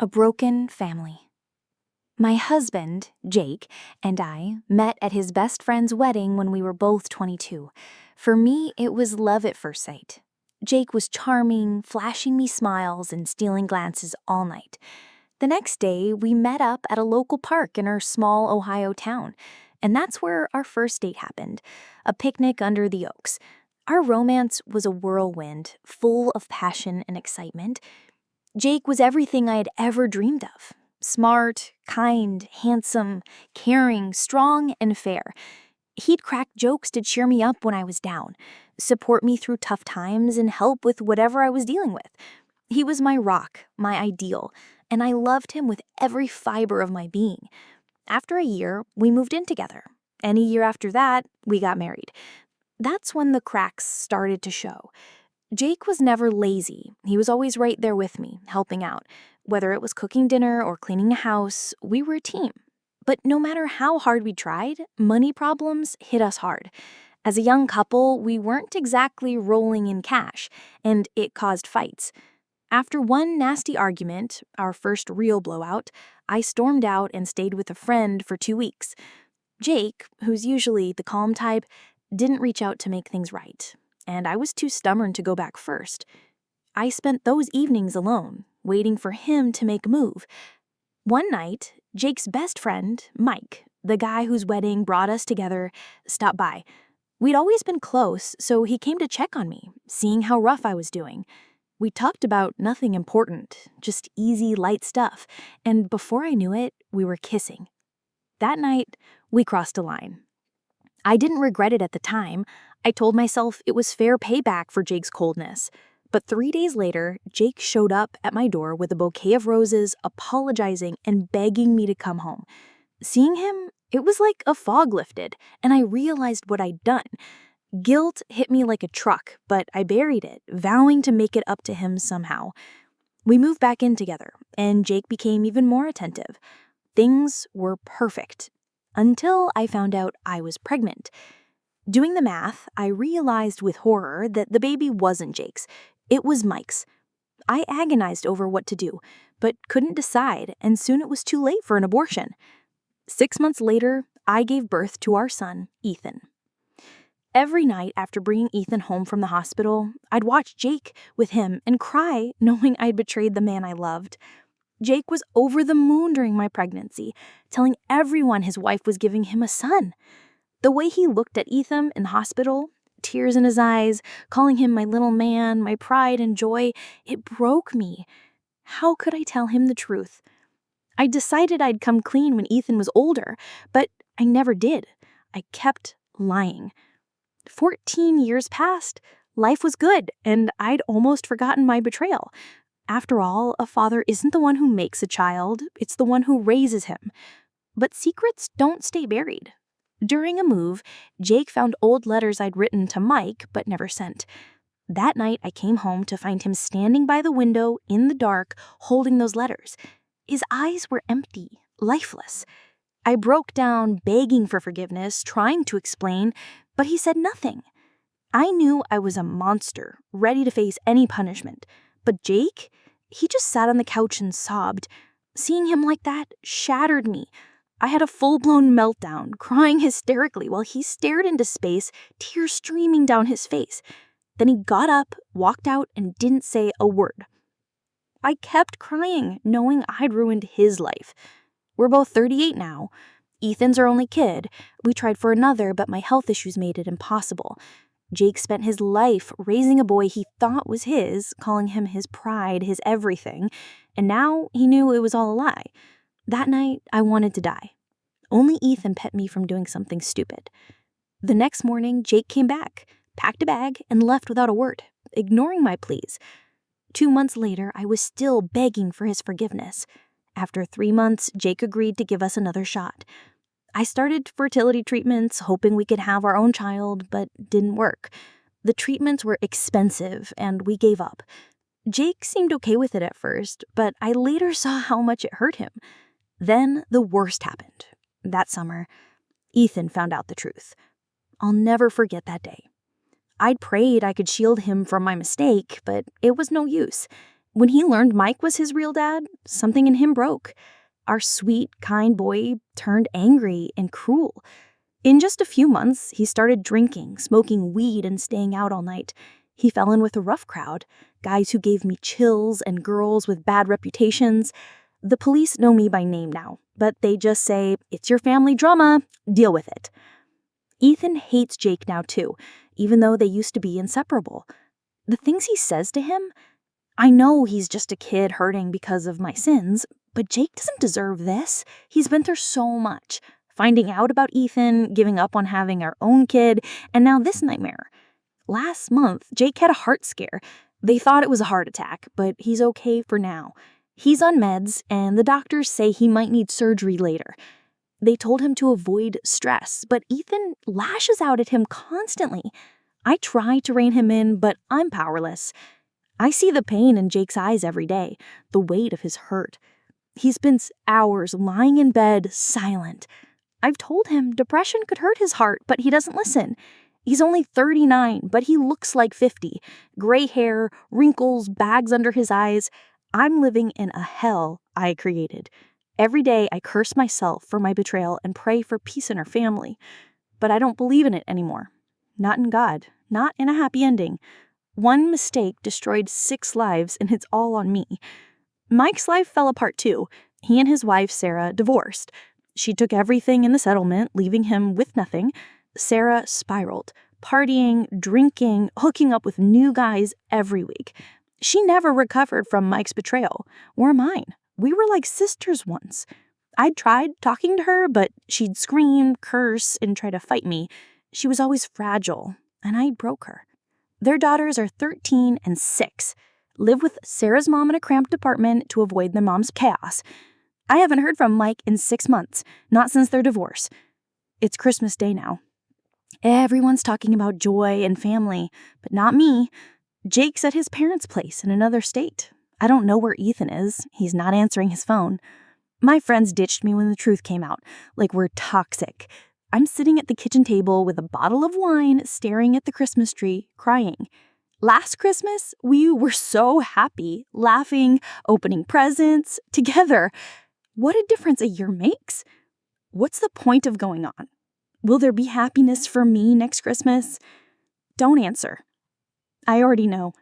A broken family. My husband, Jake, and I met at his best friend's wedding when we were both 22. For me, it was love at first sight. Jake was charming, flashing me smiles and stealing glances all night. The next day, we met up at a local park in our small Ohio town, and that's where our first date happened, a picnic under the oaks. Our romance was a whirlwind, full of passion and excitement. Jake was everything I had ever dreamed of. Smart, kind, handsome, caring, strong, and fair. He'd crack jokes to cheer me up when I was down, support me through tough times, and help with whatever I was dealing with. He was my rock, my ideal, and I loved him with every fiber of my being. After a year, we moved in together, and a year after that, we got married. That's when the cracks started to show. Jake was never lazy. He was always right there with me, helping out. Whether it was cooking dinner or cleaning a house, we were a team. But no matter how hard we tried, money problems hit us hard. As a young couple, we weren't exactly rolling in cash, and it caused fights. After one nasty argument, our first real blowout, I stormed out and stayed with a friend for 2 weeks. Jake, who's usually the calm type, didn't reach out to make things right, and I was too stubborn to go back first. I spent those evenings alone, waiting for him to make a move. One night, Jake's best friend, Mike, the guy whose wedding brought us together, stopped by. We'd always been close, so he came to check on me, seeing how rough I was doing. We talked about nothing important, just easy, light stuff, and before I knew it, we were kissing. That night, we crossed a line. I didn't regret it at the time. I told myself it was fair payback for Jake's coldness. But 3 days later, Jake showed up at my door with a bouquet of roses, apologizing and begging me to come home. Seeing him, it was like a fog lifted, and I realized what I'd done. Guilt hit me like a truck, but I buried it, vowing to make it up to him somehow. We moved back in together, and Jake became even more attentive. Things were perfect, until I found out I was pregnant. Doing the math, I realized with horror that the baby wasn't Jake's. It was Mike's. I agonized over what to do, but couldn't decide, and soon it was too late for an abortion. 6 months later, I gave birth to our son, Ethan. Every night after bringing Ethan home from the hospital, I'd watch Jake with him and cry, knowing I'd betrayed the man I loved. Jake was over the moon during my pregnancy, telling everyone his wife was giving him a son. The way he looked at Ethan in the hospital, tears in his eyes, calling him my little man, my pride and joy, it broke me. How could I tell him the truth? I decided I'd come clean when Ethan was older, but I never did. I kept lying. 14 years passed. Life was good, and I'd almost forgotten my betrayal. After all, a father isn't the one who makes a child, it's the one who raises him. But secrets don't stay buried. During a move, Jake found old letters I'd written to Mike but never sent. That night, I came home to find him standing by the window in the dark, holding those letters. His eyes were empty, lifeless. I broke down, begging for forgiveness, trying to explain, but he said nothing. I knew I was a monster, ready to face any punishment. But Jake, he just sat on the couch and sobbed. Seeing him like that shattered me. I had a full-blown meltdown, crying hysterically while he stared into space, tears streaming down his face. Then he got up, walked out, and didn't say a word. I kept crying, knowing I'd ruined his life. We're both 38 now. Ethan's our only kid. We tried for another, but my health issues made it impossible. Jake spent his life raising a boy he thought was his, calling him his pride, his everything, and now he knew it was all a lie. That night, I wanted to die. Only Ethan kept me from doing something stupid. The next morning, Jake came back, packed a bag, and left without a word, ignoring my pleas. 2 months later, I was still begging for his forgiveness. After 3 months, Jake agreed to give us another shot. I started fertility treatments, hoping we could have our own child, but didn't work. The treatments were expensive, and we gave up. Jake seemed okay with it at first, but I later saw how much it hurt him. Then the worst happened. That summer, Ethan found out the truth. I'll never forget that day. I'd prayed I could shield him from my mistake, but it was no use. When he learned Mike was his real dad, something in him broke. Our sweet, kind boy turned angry and cruel. In just a few months, he started drinking, smoking weed, and staying out all night. He fell in with a rough crowd, guys who gave me chills and girls with bad reputations. The police know me by name now, but they just say, "It's your family drama, deal with it." Ethan hates Jake now too, even though they used to be inseparable. The things he says to him, I know he's just a kid hurting because of my sins, but Jake doesn't deserve this. He's been through so much. Finding out about Ethan, giving up on having our own kid, and now this nightmare. Last month, Jake had a heart scare. They thought it was a heart attack, but he's okay for now. He's on meds, and the doctors say he might need surgery later. They told him to avoid stress, but Ethan lashes out at him constantly. I try to rein him in, but I'm powerless. I see the pain in Jake's eyes every day, the weight of his hurt. He spends hours lying in bed, silent. I've told him depression could hurt his heart, but he doesn't listen. He's only 39, but he looks like 50. Gray hair, wrinkles, bags under his eyes. I'm living in a hell I created. Every day I curse myself for my betrayal and pray for peace in our family. But I don't believe in it anymore. Not in God. Not in a happy ending. One mistake destroyed 6 lives, and it's all on me. Mike's life fell apart too. He and his wife, Sarah, divorced. She took everything in the settlement, leaving him with nothing. Sarah spiraled, partying, drinking, hooking up with new guys every week. She never recovered from Mike's betrayal, or mine. We were like sisters once. I'd tried talking to her, but she'd scream, curse, and try to fight me. She was always fragile, and I broke her. Their daughters are 13 and 6. Live with Sarah's mom in a cramped apartment to avoid their mom's chaos. I haven't heard from Mike in 6 months, not since their divorce. It's Christmas Day now. Everyone's talking about joy and family, but not me. Jake's at his parents' place in another state. I don't know where Ethan is. He's not answering his phone. My friends ditched me when the truth came out, like we're toxic. I'm sitting at the kitchen table with a bottle of wine, staring at the Christmas tree, crying. Last Christmas, we were so happy, laughing, opening presents, together. What a difference a year makes. What's the point of going on? Will there be happiness for me next Christmas? Don't answer. I already know.